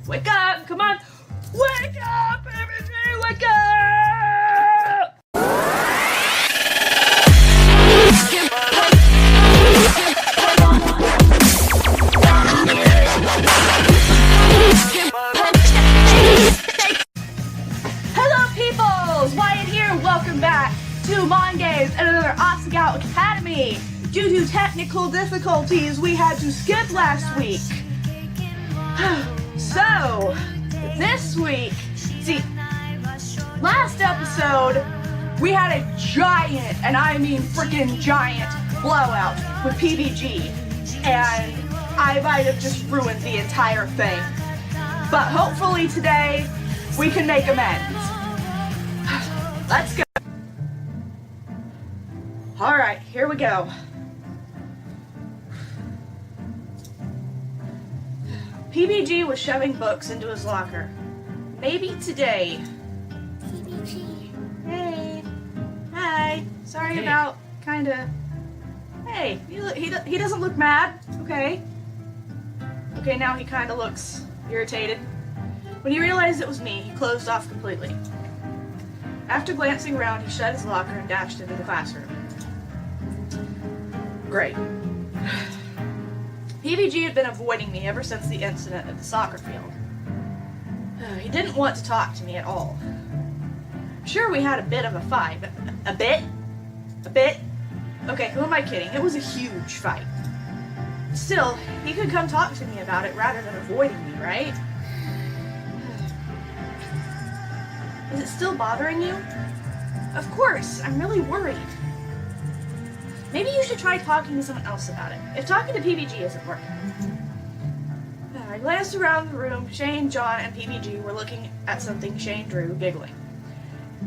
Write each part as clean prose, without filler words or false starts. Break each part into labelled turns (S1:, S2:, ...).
S1: Wake up! Come on! Wake up, everybody! Wake up! Hello, peoples! Wyatt here, and welcome back to Mon Games and another Asagao Academy. Due to technical difficulties, we had to skip last week. So, this week, see, last episode, we had a giant, and I mean freaking giant, blowout with PBG, and I might have just ruined the entire thing. But hopefully today, we can make amends. Let's go. Alright, here we go. PBG was shoving books into his locker. Maybe today.
S2: PBG.
S1: Hey. Hi. Sorry about kinda. Hey, he doesn't look mad. Okay. Okay, now he kinda looks irritated. When he realized it was me, he closed off completely. After glancing around, he shut his locker and dashed into the classroom. Great. PBG had been avoiding me ever since the incident at the soccer field. He didn't want to talk to me at all. Sure, we had a bit of a fight, but a bit? Okay, who am I kidding? It was a huge fight. Still, he could come talk to me about it rather than avoiding me, right? Is it still bothering you? Of course, I'm really worried. Maybe you should try talking to someone else about it, if talking to PBG isn't working. I glanced around the room. Shane, John, and PBG were looking at something Shane drew, giggling.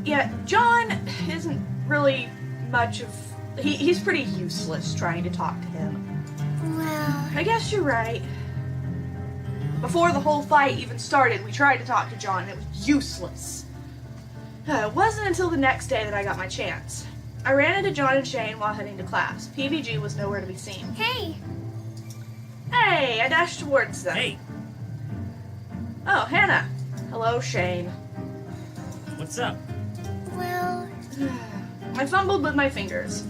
S1: Yet, John isn't really much of... He's pretty useless trying to talk to him.
S2: Well,
S1: I guess you're right. Before the whole fight even started, we tried to talk to John, and it was useless. It wasn't until the next day that I got my chance. I ran into John and Shane while heading to class. PBG was nowhere to be seen.
S2: hey.
S1: Hey, I dashed towards them.
S3: Hey,
S1: Oh, Hannah. Hello, Shane.
S3: what's up?
S2: Well,
S1: I fumbled with my fingers.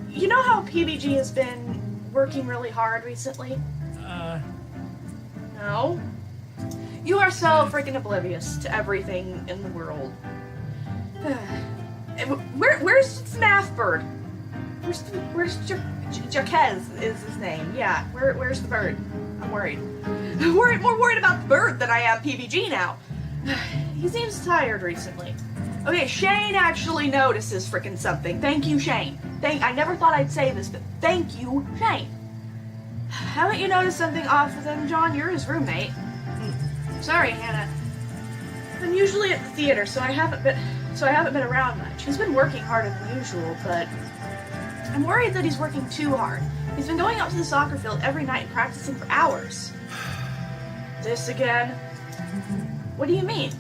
S1: You know how PBG has been working really hard recently? No? You are so freaking oblivious to everything in the world. Where's FNAF Bird? Where's Jaquez is his name? Yeah, where's the bird? I'm worried. More worried about the bird than I am PBG now. He seems tired recently. Okay, Shane actually notices frickin' something. Thank you, Shane. I never thought I'd say this, but thank you, Shane. Haven't you noticed something off with him, John? You're his roommate. Sorry, Hannah. I'm usually at the theater, so I haven't been around much. He's been working harder than usual, but I'm worried that he's working too hard. He's been going out to the soccer field every night and practicing for hours. This again? What do you mean?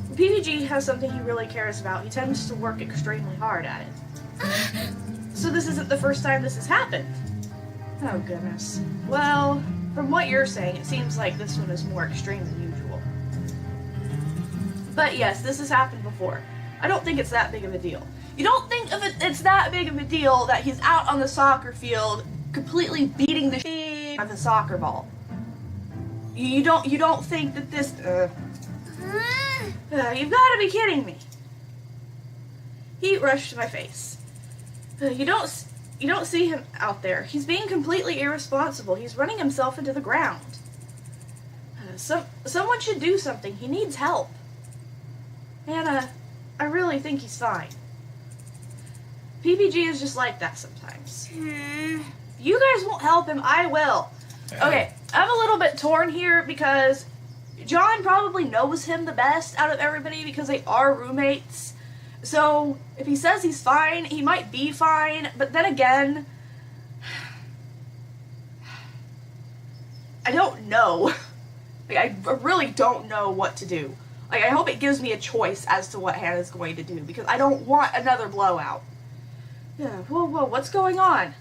S1: When PBG has something he really cares about, he tends to work extremely hard at it. So this isn't the first time this has happened. Oh goodness. Well, from what you're saying, it seems like this one is more extreme than usual. But yes, this has happened before. I don't think it's that big of a deal. You don't think it's that big of a deal that he's out on the soccer field completely beating the shit out of the soccer ball. You don't think that this you've got to be kidding me. Heat rushed to my face. You don't see him out there. He's being completely irresponsible. He's running himself into the ground. Someone should do something. He needs help. Hannah, I really think he's fine. PBG is just like that sometimes. If you guys won't help him, I will. Okay, I'm a little bit torn here because John probably knows him the best out of everybody because they are roommates. So, if he says he's fine, he might be fine, but then again, I don't know. I really don't know what to do. I hope it gives me a choice as to what Hannah's going to do, because I don't want another blowout. Yeah, whoa, what's going on?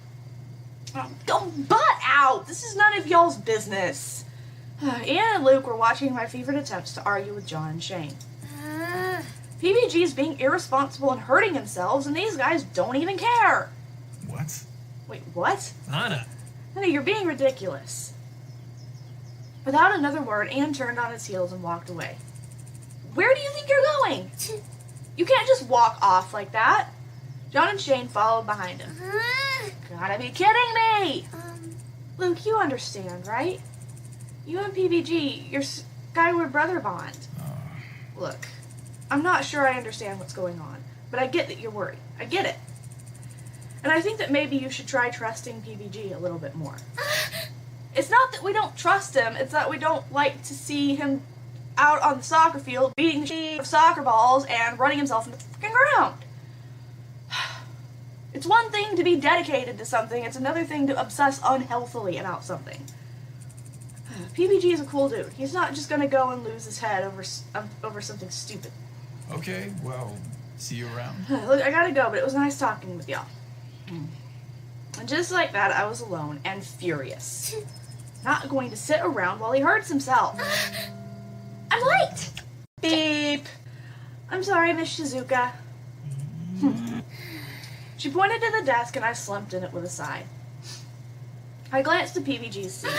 S1: Don't butt out! This is none of y'all's business. Ian and Luke were watching my favorite attempts to argue with John and Shane. PBG's being irresponsible and hurting themselves, and these guys don't even care.
S4: What?
S1: Wait, what?
S4: Anna.
S1: Honey, you're being ridiculous. Without another word, Ian turned on his heels and walked away. Where do you think you're going? You can't just walk off like that. John and Shane followed behind him. Gotta be kidding me! Luke, you understand, right? You and PBG, your Skyward brother bond. Look, I'm not sure I understand what's going on, but I get that you're worried. I get it. And I think that maybe you should try trusting PBG a little bit more. It's not that we don't trust him, it's that we don't like to see him out on the soccer field beating the shit of soccer balls and running himself into the freaking ground. It's one thing to be dedicated to something, it's another thing to obsess unhealthily about something. PBG is a cool dude. He's not just gonna go and lose his head over something stupid.
S4: Okay, well, see you around.
S1: Look, I gotta go, but it was nice talking with y'all. And just like that, I was alone and furious. Not going to sit around while he hurts himself. I'm late! Beep. I'm sorry, Miss Shizuka. She pointed to the desk and I slumped in it with a sigh. I glanced at PBG's seat.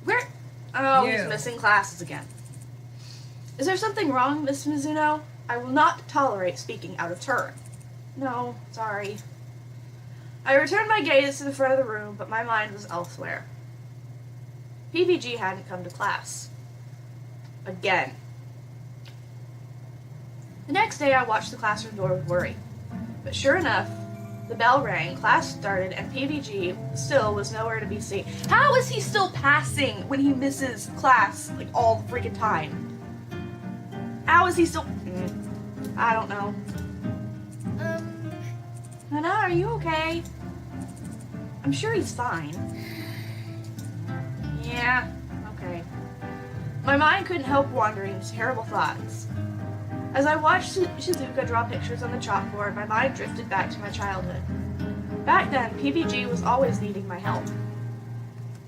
S1: Where? Oh, he's missing classes again. Is there something wrong, Miss Mizuno? I will not tolerate speaking out of turn. No, sorry. I returned my gaze to the front of the room, but my mind was elsewhere. PBG hadn't come to class. Again. The next day I watched the classroom door with worry. But sure enough, the bell rang, class started, and PBG still was nowhere to be seen. How is he still passing when he misses class, like, all the freaking time? How is he still... I don't know. Hannah, are you okay? I'm sure he's fine. Yeah, okay. My mind couldn't help wandering to terrible thoughts. As I watched Shizuka draw pictures on the chalkboard, my mind drifted back to my childhood. Back then, PBG was always needing my help.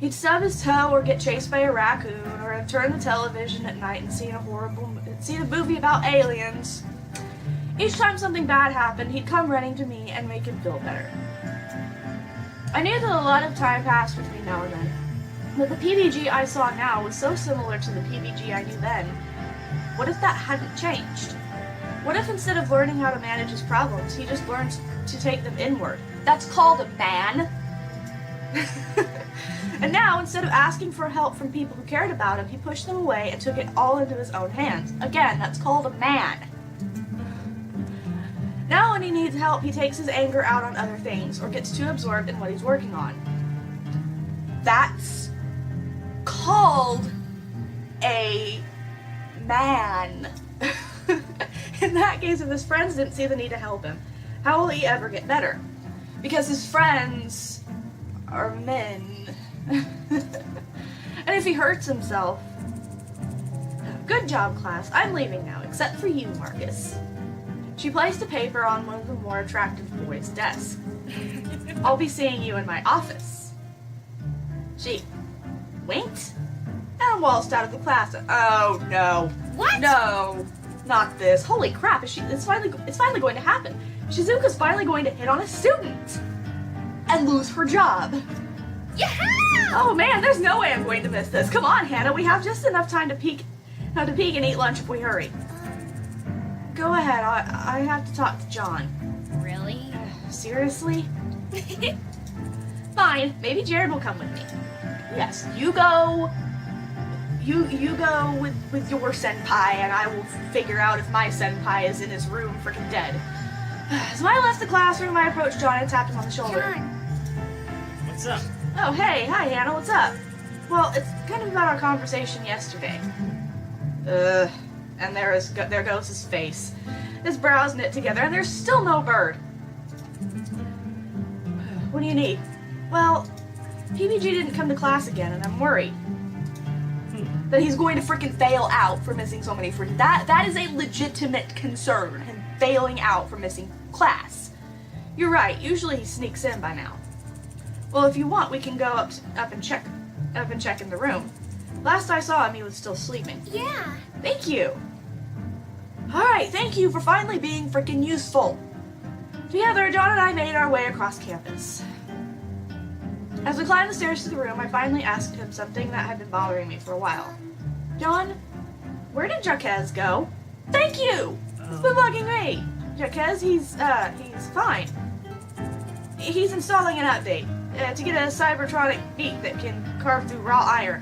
S1: He'd stub his toe or get chased by a raccoon, or have turned the television at night and seen a movie about aliens. Each time something bad happened, he'd come running to me and make him feel better. I knew that a lot of time passed between now and then, but the PBG I saw now was so similar to the PBG I knew then. What if that hadn't changed? What if instead of learning how to manage his problems, he just learned to take them inward? That's called a man! And now, instead of asking for help from people who cared about him, he pushed them away and took it all into his own hands. Again, that's called a man. Now when he needs help, he takes his anger out on other things, or gets too absorbed in what he's working on. That's called a man. In that case, if his friends didn't see the need to help him, how will he ever get better? Because his friends are men. And if he hurts himself... Good job, class. I'm leaving now, except for you, Marcus. She placed a paper on one of the more attractive boys' desks. I'll be seeing you in my office. She winked and waltzed out of the class. Oh no.
S2: What?
S1: No, not this. Holy crap, it's finally going to happen. Shizuka's finally going to hit on a student and lose her job.
S2: Yeah!
S1: Oh man, there's no way I'm going to miss this. Come on, Hannah, we have just enough time to peek and eat lunch if we hurry. Go ahead, I have to talk to John.
S2: Really?
S1: Seriously? Fine, maybe Jared will come with me. Yes, you go. You go with your senpai, and I will figure out if my senpai is in his room freaking dead. As I left the classroom, I approached John and tapped him on the shoulder.
S2: John.
S3: What's up?
S1: Oh, hey, hi, Hannah, what's up? Well, it's kind of about our conversation yesterday. And there goes his face. His brows knit together, and there's still no bird. What do you need? Well, PBG didn't come to class again, and I'm worried that he's going to freaking fail out for missing so many freaking... That is a legitimate concern, him failing out for missing class. You're right, usually he sneaks in by now. Well, if you want, we can go up and check in the room. Last I saw him, he was still sleeping.
S2: Yeah.
S1: Thank you. Alright, thank you for finally being freaking useful. Together, John and I made our way across campus. As we climbed the stairs to the room, I finally asked him something that had been bothering me for a while. John, where did Jaquez go? Thank you! He's been bugging me. Jaquez, he's fine. He's installing an update to get a cybertronic beak that can carve through raw iron.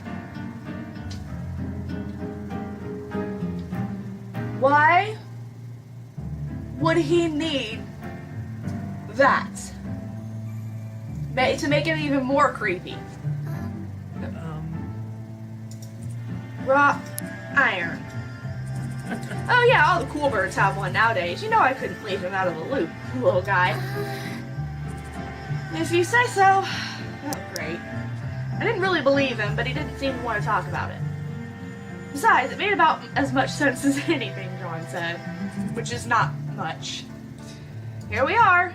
S1: Why would he need that? To make it even more creepy. Raw iron. Oh yeah, all the cool birds have one nowadays. You know I couldn't leave him out of the loop, little guy. If you say so. Oh, great. I didn't really believe him, but he didn't seem to want to talk about it. Besides, it made about as much sense as anything John said, which is not much. Here we are.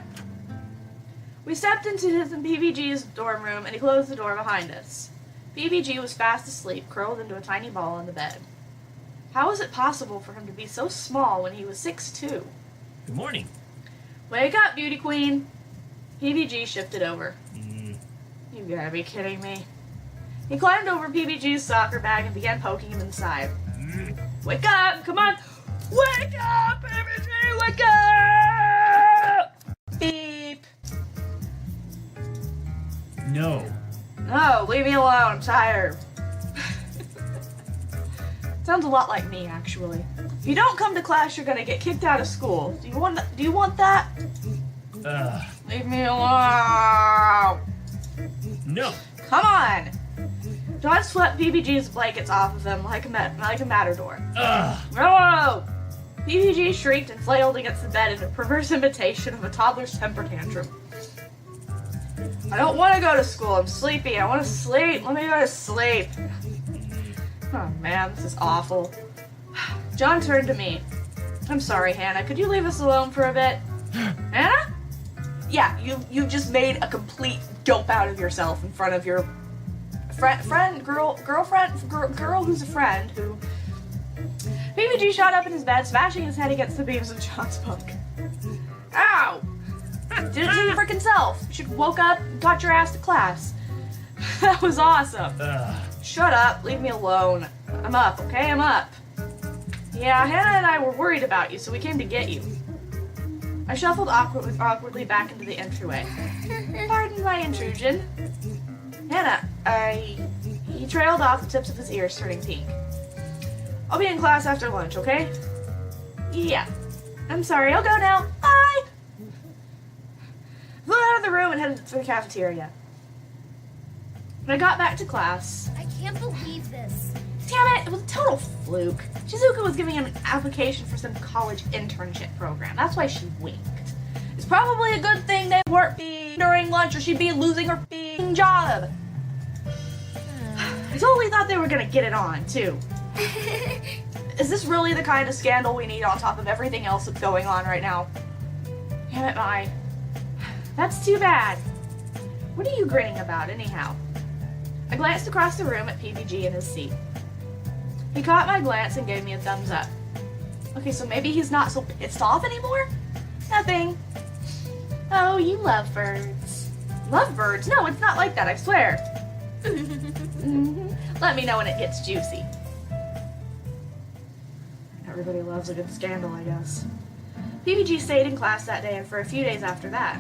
S1: We stepped into his and PVG's dorm room, and he closed the door behind us. PVG was fast asleep, curled into a tiny ball on the bed. How was it possible for him to be so small when he was 6'2"?
S3: Good morning.
S1: Wake up, beauty queen. PVG shifted over. You gotta be kidding me. He climbed over PVG's soccer bag and began poking him in the side. Wake up! Come on! Wake up, PVG! Wake up! Beep.
S3: No.
S1: No, leave me alone. I'm tired. Sounds a lot like me, actually. If you don't come to class, you're gonna get kicked out of school. Do you want that? Leave me alone.
S3: No.
S1: Come on. John swept PBG's blankets off of him like a matador. No! PBG shrieked and flailed against the bed in a perverse imitation of a toddler's temper tantrum. I don't want to go to school. I'm sleepy. I want to sleep. Let me go to sleep. Oh man, this is awful. John turned to me. I'm sorry, Hannah. Could you leave us alone for a bit? Hannah? Yeah, you just made a complete dope out of yourself in front of your girl who's a friend who... PVG shot up in his bed, smashing his head against the beams of John's bunk. Ow! Did it to your frickin' self. You should have woke up and got your ass to class. That was awesome. Shut up. Leave me alone. I'm up, okay? I'm up. Yeah, Hannah and I were worried about you, so we came to get you. I shuffled awkwardly back into the entryway. Pardon my intrusion. Hannah, He trailed off, the tips of his ears turning pink. I'll be in class after lunch, okay? Yeah. I'm sorry, I'll go now. Bye! Flew out of the room and headed to the cafeteria. When I got back to class...
S2: I can't believe this.
S1: Damn it, it was a total fluke. Shizuka was giving him an application for some college internship program. That's why she winked. It's probably a good thing they weren't being during lunch or she'd be losing her f***ing job. I totally thought they were gonna get it on, too. Is this really the kind of scandal we need on top of everything else that's going on right now? Damn it, Mai. That's too bad. What are you grinning about, anyhow? I glanced across the room at PBG in his seat. He caught my glance and gave me a thumbs up. Okay, so maybe he's not so pissed off anymore? Nothing. Oh, you love birds. Love birds? No, it's not like that, I swear. Let me know when it gets juicy. Everybody loves a good scandal, I guess. PBG stayed in class that day and for a few days after that.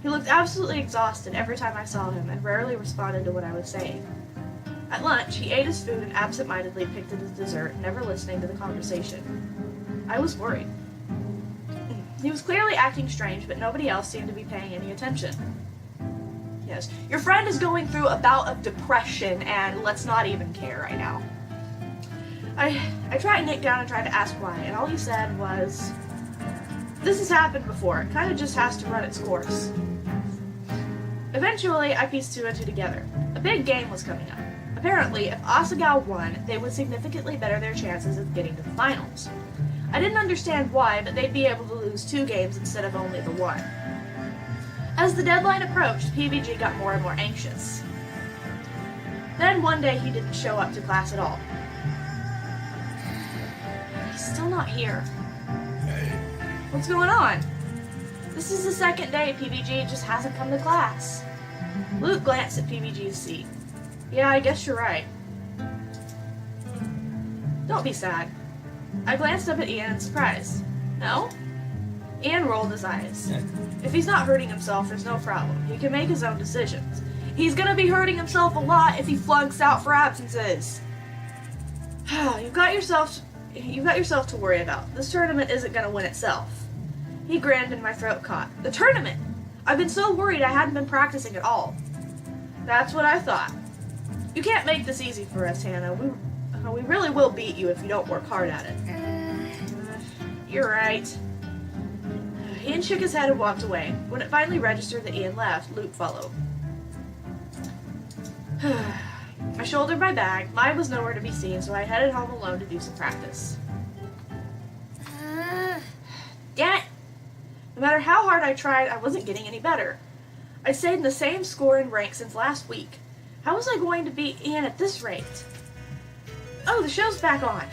S1: He looked absolutely exhausted every time I saw him and rarely responded to what I was saying. At lunch, he ate his food and absent-mindedly picked at his dessert, never listening to the conversation. I was worried. He was clearly acting strange, but nobody else seemed to be paying any attention. Yes, your friend is going through a bout of depression, and let's not even care right now. I tracked Nick down and tried to ask why, and all he said was, "This has happened before. It kind of just has to run its course." Eventually, I pieced two and two together. A big game was coming up. Apparently, if Asagao won, they would significantly better their chances of getting to the finals. I didn't understand why, but they'd be able to lose 2 games instead of only the 1. As the deadline approached, PBG got more and more anxious. Then one day he didn't show up to class at all. He's still not here.
S4: Hey,
S1: What's going on? This is the second day PBG just hasn't come to class. Luke glanced at PBG's seat. Yeah, I guess you're right. Don't be sad. I glanced up at Ian in surprise. No? Ian rolled his eyes. If he's not hurting himself, there's no problem. He can make his own decisions. He's gonna be hurting himself a lot if he flunks out for absences. You've got yourself to worry about. This tournament isn't gonna win itself. He grinned and my throat caught. The tournament! I've been so worried I hadn't been practicing at all. That's what I thought. You can't make this easy for us, Hannah. We really will beat you if you don't work hard at it. You're right. Ian shook his head and walked away. When it finally registered that Ian left, Luke followed. I shouldered my bag. Mine was nowhere to be seen, so I headed home alone to do some practice. Damn it! No matter how hard I tried, I wasn't getting any better. I'd stayed in the same score and rank since last week. How was I going to beat Ian at this rate? Oh, the show's back on.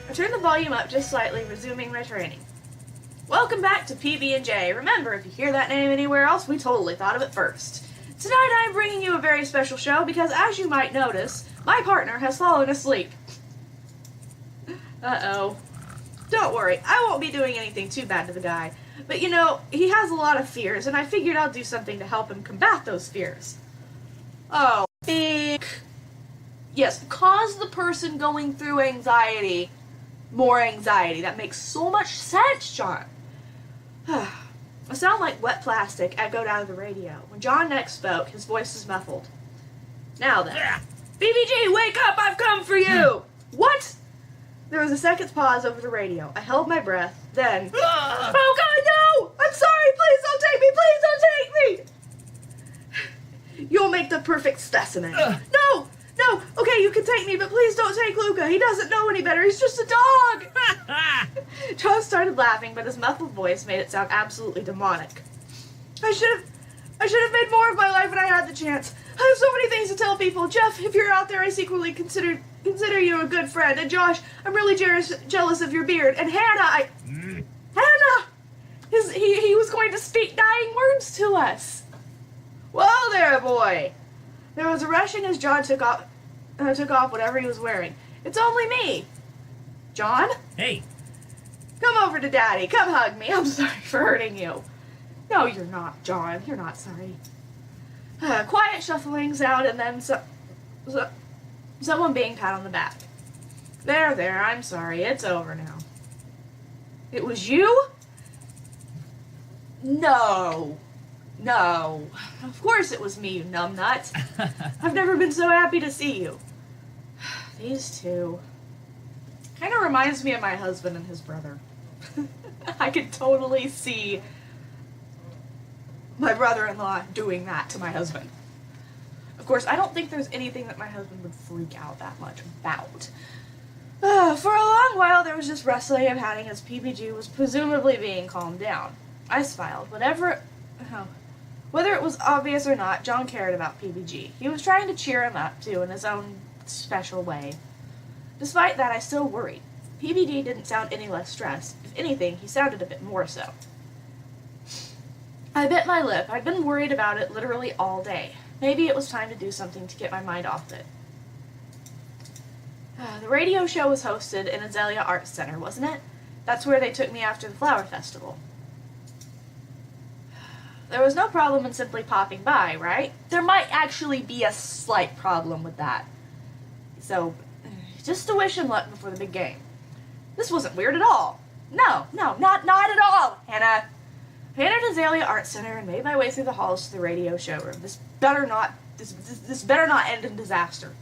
S1: I turned the volume up just slightly, resuming my training. Welcome back to PB&J. Remember, if you hear that name anywhere else, we totally thought of it first. Tonight I'm bringing you a very special show because, as you might notice, my partner has fallen asleep. Uh-oh. Don't worry, I won't be doing anything too bad to the guy. But you know, he has a lot of fears, and I figured I'll do something to help him combat those fears. Oh, big. Yes, cause the person going through anxiety more anxiety. That makes so much sense, John. A sound like wet plastic echoed out of the radio. When John next spoke, his voice was muffled. Now then. BBG, wake up! I've come for you! What? There was a second's pause over the radio. I held my breath. Then... Oh God, no! I'm sorry! Please don't take me! Please don't take me! You'll make the perfect specimen. No! No! Okay, you can take me, but please don't take Luca. He doesn't know any better. He's just a dog! John started laughing, but his muffled voice made it sound absolutely demonic. I should have made more of my life when I had the chance. I have so many things to tell people. Jeff, if you're out there, I secretly consider you a good friend. And Josh, I'm really jealous of your beard. And Hannah, Hannah! He was going to speak dying words to us. Well there, boy. There was a rushing as John took off whatever he was wearing. It's only me. John?
S3: Hey.
S1: Come over to Daddy. Come hug me. I'm sorry for hurting you. No, you're not, John. You're not sorry. Quiet shuffling sound and then someone being pat on the back. There, I'm sorry. It's over now. It was you? No. Of course it was me, you numbnut. I've never been so happy to see you. These two. Kind of reminds me of my husband and his brother. I could totally see my brother-in-law doing that to my husband. Of course, I don't think there's anything that my husband would freak out that much about. For a long while, there was just wrestling and patting as PBG was presumably being calmed down. I smiled. Whether it was obvious or not, John cared about PBG. He was trying to cheer him up, too, in his own special way. Despite that, I still worried. PBG didn't sound any less stressed. If anything, he sounded a bit more so. I bit my lip. I'd been worried about it literally all day. Maybe it was time to do something to get my mind off it. The radio show was hosted in Azalea Arts Center, wasn't it? That's where they took me after the Flower Festival. There was no problem in simply popping by, right? There might actually be a slight problem with that. So, just to wish him luck before the big game. This wasn't weird at all. No, not at all, Hannah. I entered Azalea Arts Center and made my way through the halls to the radio showroom. This better not end in disaster.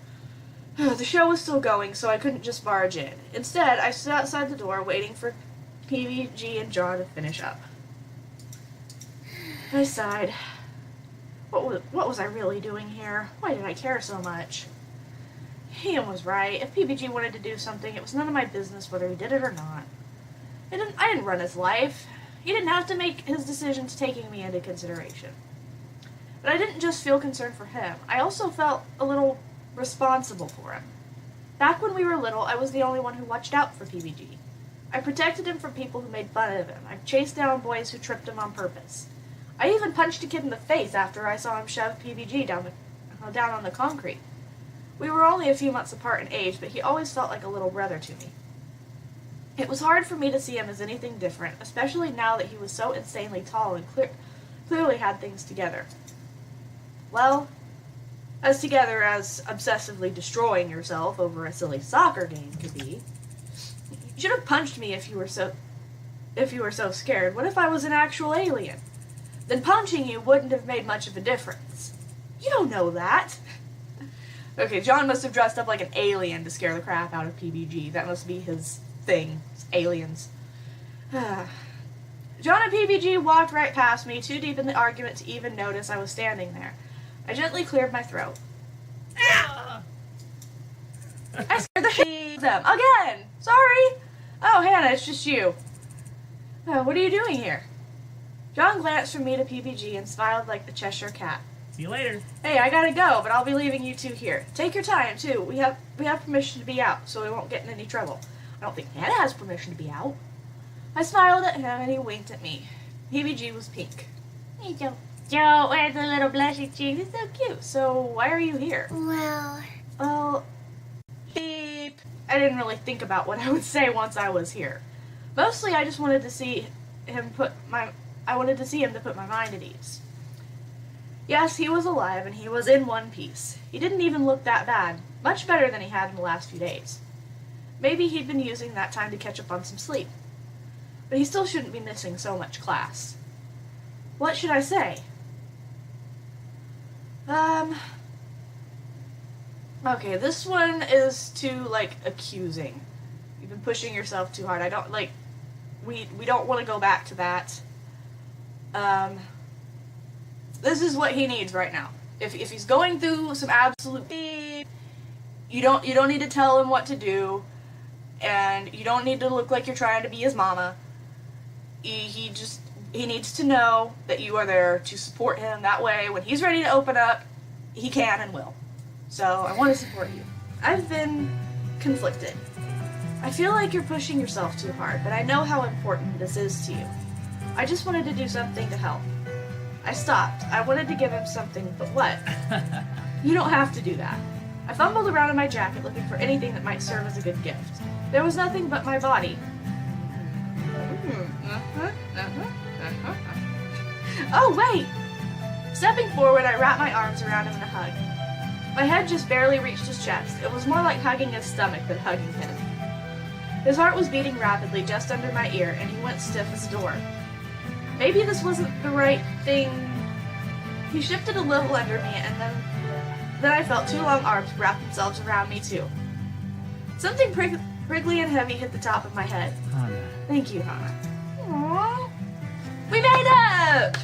S1: The show was still going, so I couldn't just barge in. Instead, I stood outside the door waiting for PVG and John to finish up. I sighed. What was I really doing here? Why did I care so much? Ian was right. If PBG wanted to do something, it was none of my business whether he did it or not. I didn't run his life. He didn't have to make his decisions taking me into consideration. But I didn't just feel concerned for him. I also felt a little responsible for him. Back when we were little, I was the only one who watched out for PBG. I protected him from people who made fun of him. I chased down boys who tripped him on purpose. I even punched a kid in the face after I saw him shove PBG down on the concrete. We were only a few months apart in age, but he always felt like a little brother to me. It was hard for me to see him as anything different, especially now that he was so insanely tall and clearly had things together. Well, as together as obsessively destroying yourself over a silly soccer game could be. You should have punched me if you were so scared. What if I was an actual alien? Then punching you wouldn't have made much of a difference. You don't know that. Okay, John must have dressed up like an alien to scare the crap out of PBG. That must be his thing. It's aliens. John and PBG walked right past me, too deep in the argument to even notice I was standing there. I gently cleared my throat. I scared the shit out of them. Again! Sorry! Oh, Hannah, it's just you. What are you doing here? John glanced from me to PBG and smiled like the Cheshire Cat.
S3: See you later.
S1: Hey, I gotta go, but I'll be leaving you two here. Take your time, too. We have permission to be out, so we won't get in any trouble. I don't think Hannah has permission to be out. I smiled at him, and he winked at me. PBG was pink. Hey, Joe. Joe, where's the little blushy cheeks? It's so cute. So, why are you here? Well, beep. I didn't really think about what I would say once I was here. Mostly, I just wanted to see him to put my mind at ease. Yes, he was alive, and he was in one piece. He didn't even look that bad. Much better than he had in the last few days. Maybe he'd been using that time to catch up on some sleep. But he still shouldn't be missing so much class. What should I say? Okay, this one is too, accusing. You've been pushing yourself too hard. I don't, we don't want to go back to that. This is what he needs right now. If he's going through some absolute beep, you don't need to tell him what to do, and you don't need to look like you're trying to be his mama. He needs to know that you are there to support him. That way, when he's ready to open up, he can and will. So, I want to support you. I've been conflicted. I feel like you're pushing yourself too hard, but I know how important this is to you. I just wanted to do something to help. I stopped. I wanted to give him something, but what? You don't have to do that. I fumbled around in my jacket looking for anything that might serve as a good gift. There was nothing but my body. Oh, wait! Stepping forward, I wrapped my arms around him in a hug. My head just barely reached his chest. It was more like hugging his stomach than hugging him. His heart was beating rapidly just under my ear, and he went stiff as a door. Maybe this wasn't the right thing. He shifted a little under me, and then I felt two long arms wrap themselves around me, too. Something prickly and heavy hit the top of my head.
S3: Hannah.
S1: Thank you, Hannah. Aww. We made up!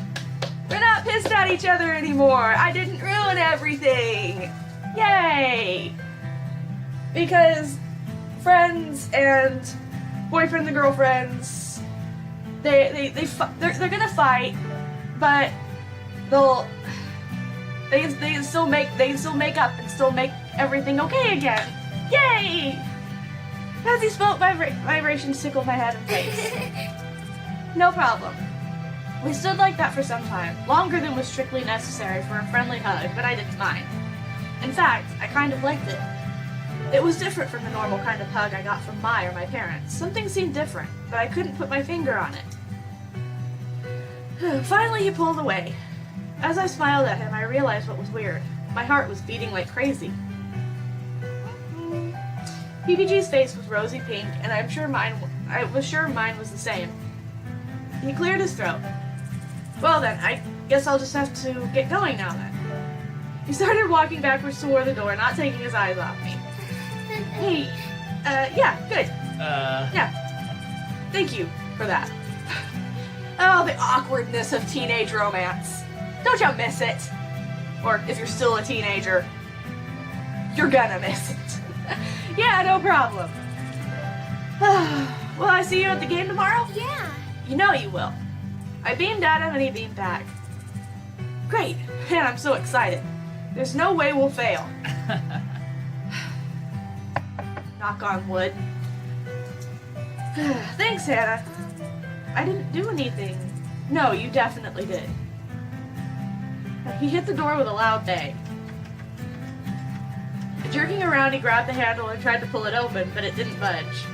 S1: We're not pissed at each other anymore. I didn't ruin everything. Yay! Because friends and boyfriends and girlfriends, they're gonna fight, but they still make up and still make everything okay again. Yay! As he spoke, my vibrations tickled my head and face. No problem. We stood like that for some time, longer than was strictly necessary for a friendly hug, but I didn't mind. In fact, I kind of liked it. It was different from the normal kind of hug I got from my parents. Something seemed different, but I couldn't put my finger on it. Finally, he pulled away. As I smiled at him, I realized what was weird. My heart was beating like crazy. PBG's face was rosy pink, and I was sure mine was the same. He cleared his throat. Well then, I guess I'll just have to get going now then. He started walking backwards toward the door, not taking his eyes off me. Hey, yeah, good. Yeah. Thank you for that. Oh, the awkwardness of teenage romance. Don't you miss it? Or if you're still a teenager, you're gonna miss it. Yeah, no problem. Will I see you at the game tomorrow?
S2: Yeah.
S1: You know you will. I beamed at him and he beamed back. Great, man, I'm so excited. There's no way we'll fail. Knock on wood. Thanks, Hannah. I didn't do anything. No, you definitely did. He hit the door with a loud bang. Jerking around, he grabbed the handle and tried to pull it open, but it didn't budge.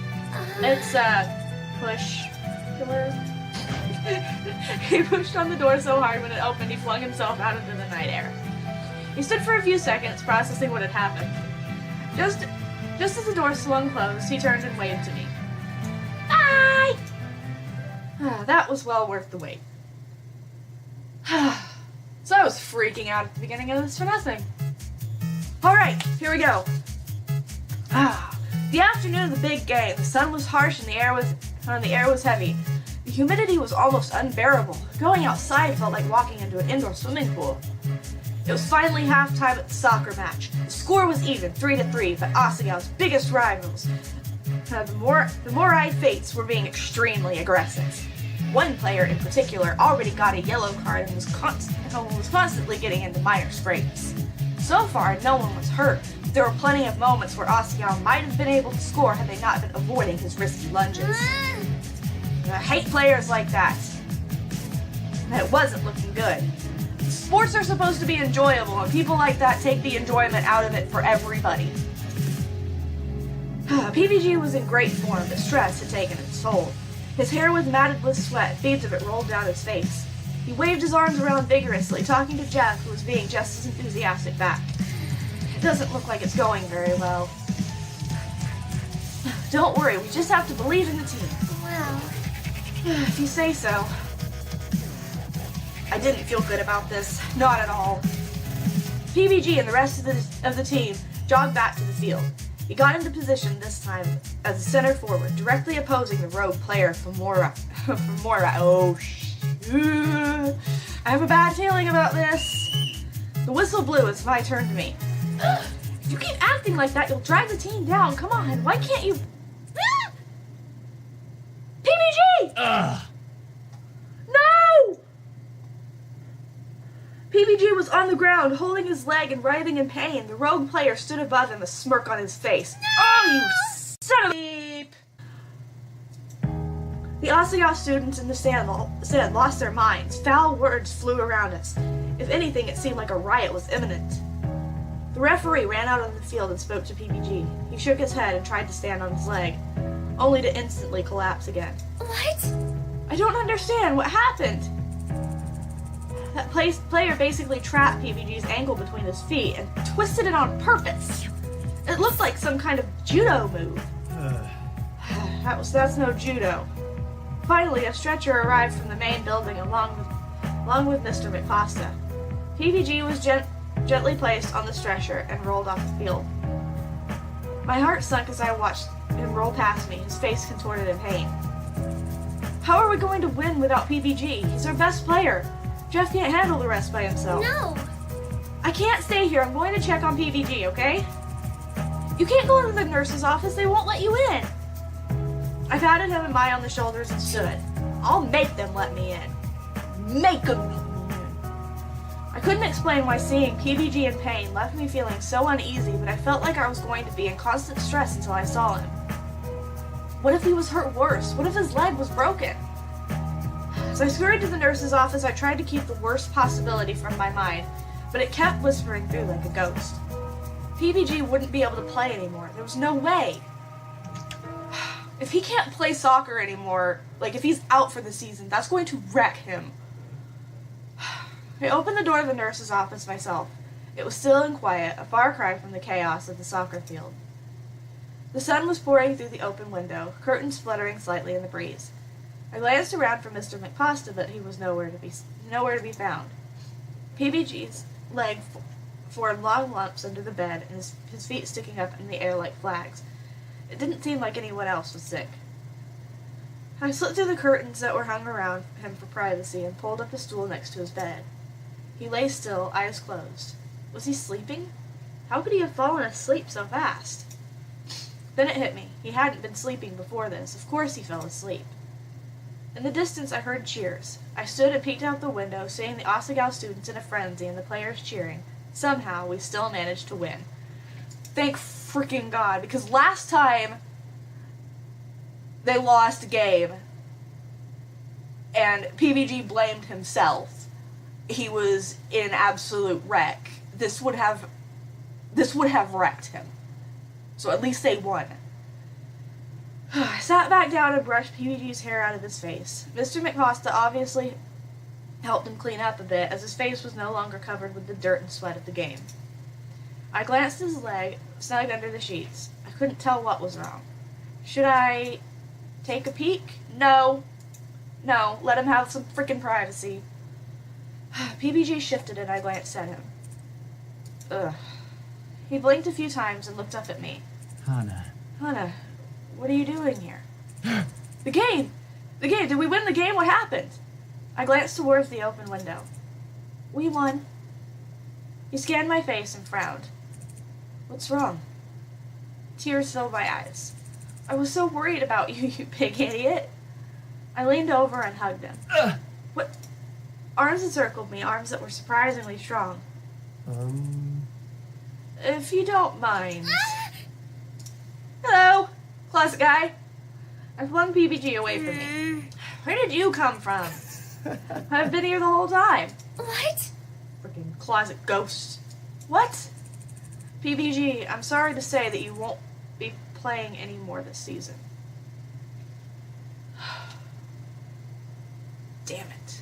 S1: It's, push door. He pushed on the door so hard when it opened, he flung himself out into the night air. He stood for a few seconds, processing what had happened. Just as the door swung closed, he turned and waved to me. Bye! That was well worth the wait. So I was freaking out at the beginning of this for nothing. Alright, here we go. The afternoon of the big game, the sun was harsh and the air was heavy. The humidity was almost unbearable. Going outside felt like walking into an indoor swimming pool. It was finally halftime at the soccer match. The score was even, 3-3, but Asagao's biggest rivals, the more-eyed fates, were being extremely aggressive. One player in particular already got a yellow card and was constantly getting into minor scrapes. So far, no one was hurt, but there were plenty of moments where Asagao might have been able to score had they not been avoiding his risky lunges. I hate players like that. And it wasn't looking good. Sports are supposed to be enjoyable, and people like that take the enjoyment out of it for everybody. PVG was in great form, but stress had taken its toll. His hair was matted with sweat, beads of it rolled down his face. He waved his arms around vigorously, talking to Jeff, who was being just as enthusiastic back. It doesn't look like it's going very well. Don't worry, we just have to believe in the team.
S2: Well,
S1: If you say so. I didn't feel good about this, not at all. PVG and the rest of the team jogged back to the field. He got into position this time as a center forward, directly opposing the rogue player Famora. Oh, shoot. I have a bad feeling about this. The whistle blew as Vi turned to me. If you keep acting like that, you'll drag the team down. Come on, why can't you... PVG! No! PVG was on the ground, holding his leg and writhing in pain. The rogue player stood above him, a smirk on his face. No! Oh, you son of a... The Asagao students in the stand lost their minds. Foul words flew around us. If anything, it seemed like a riot was imminent. The referee ran out on the field and spoke to PVG. He shook his head and tried to stand on his leg, only to instantly collapse again.
S2: what?
S1: I don't understand. What happened? That player basically trapped PVG's ankle between his feet and twisted it on purpose. It looked like some kind of judo move. That's no judo. Finally, a stretcher arrived from the main building along with Mr. McPasta. PVG was gently placed on the stretcher and rolled off the field. My heart sunk as I watched him roll past me, his face contorted in pain. How are we going to win without PVG? He's our best player. Jeff can't handle the rest by himself.
S2: No!
S1: I can't stay here. I'm going to check on PVG, okay? You can't go into the nurse's office. They won't let you in. I patted him and Mai on the shoulders and stood. I'll make them let me in. Make them let me in. I couldn't explain why seeing PVG in pain left me feeling so uneasy, but I felt like I was going to be in constant stress until I saw him. What if he was hurt worse? What if his leg was broken? As I scurried to the nurse's office, I tried to keep the worst possibility from my mind, but it kept whispering through like a ghost. PVG wouldn't be able to play anymore. There was no way. If he can't play soccer anymore, like if he's out for the season, that's going to wreck him. I opened the door of the nurse's office myself. It was still and quiet, a far cry from the chaos of the soccer field. The sun was pouring through the open window, curtains fluttering slightly in the breeze. I glanced around for Mr. McPasta, but he was nowhere to be found. PVG's leg formed long lumps under the bed, and his feet sticking up in the air like flags. It didn't seem like anyone else was sick. I slipped through the curtains that were hung around him for privacy and pulled up a stool next to his bed. He lay still, eyes closed. Was he sleeping? How could he have fallen asleep so fast? Then it hit me. He hadn't been sleeping before this. Of course he fell asleep. In the distance, I heard cheers. I stood and peeked out the window, seeing the Asagao students in a frenzy and the players cheering. Somehow, we still managed to win. Thank freaking god, because last time they lost a game and PBG blamed himself, he was in absolute wreck. This would have wrecked him. So at least they won. I sat back down and brushed PBG's hair out of his face. Mr. McCosta obviously helped him clean up a bit, as his face was no longer covered with the dirt and sweat of the game. I glanced at his leg, snugged under the sheets. I couldn't tell what was wrong. Should I take a peek? No. No, let him have some freaking privacy. PBG shifted and I glanced at him. Ugh. He blinked a few times and looked up at me.
S3: Hana.
S1: Hana, what are you doing here? The game! The game! Did we win the game? What happened? I glanced towards the open window. We won. He scanned my face and frowned. What's wrong? Tears filled my eyes. I was so worried about you, you big idiot. I leaned over and hugged him. What? Arms encircled me, arms that were surprisingly strong. If you don't mind. Hello, closet guy. I flung PBG away from me. Where did you come from? I've been here the whole time.
S2: What?
S1: Freaking closet ghost. What? PBG, I'm sorry to say that you won't be playing anymore this season. Damn it.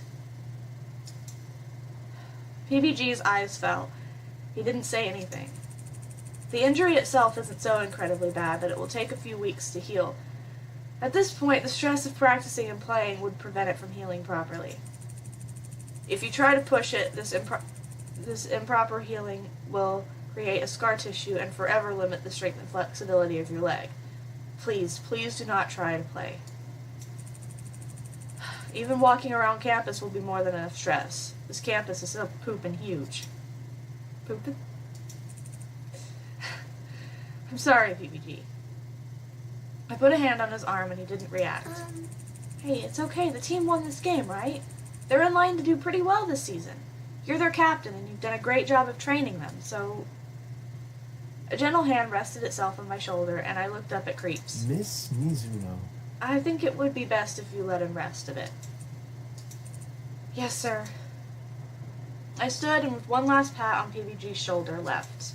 S1: PBG's eyes fell. He didn't say anything. The injury itself isn't so incredibly bad that it will take a few weeks to heal. At this point, the stress of practicing and playing would prevent it from healing properly. If you try to push it, this improper healing will create a scar tissue and forever limit the strength and flexibility of your leg. Please, please do not try to play. Even walking around campus will be more than enough stress. This campus is so poopin' huge. Poopin'? I'm sorry, PBG. I put a hand on his arm and he didn't react. Hey, it's okay. The team won this game, right? They're in line to do pretty well this season. You're their captain and you've done a great job of training them, so... A gentle hand rested itself on my shoulder and I looked up at Creeps.
S5: Miss Mizuno.
S1: I think it would be best if you let him rest a bit. Yes, sir. I stood and with one last pat on PBG's shoulder, left.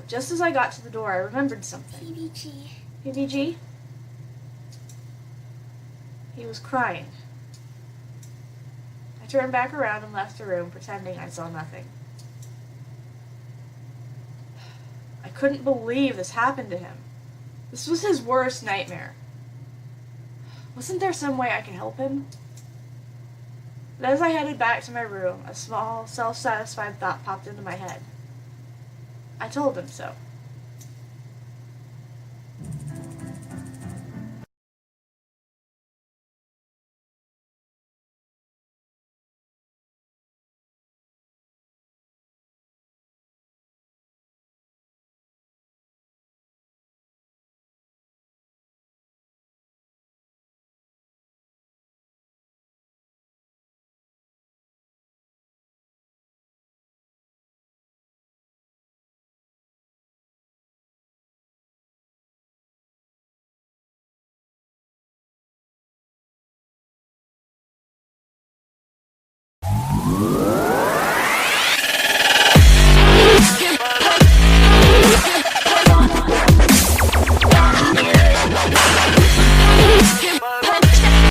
S1: Just as I got to the door, I remembered something.
S2: PBG.
S1: PBG? He was crying. I turned back around and left the room, pretending I saw nothing. I couldn't believe this happened to him. This was his worst nightmare. Wasn't there some way I could help him? But as I headed back to my room, a small, self-satisfied thought popped into my head. I told him so.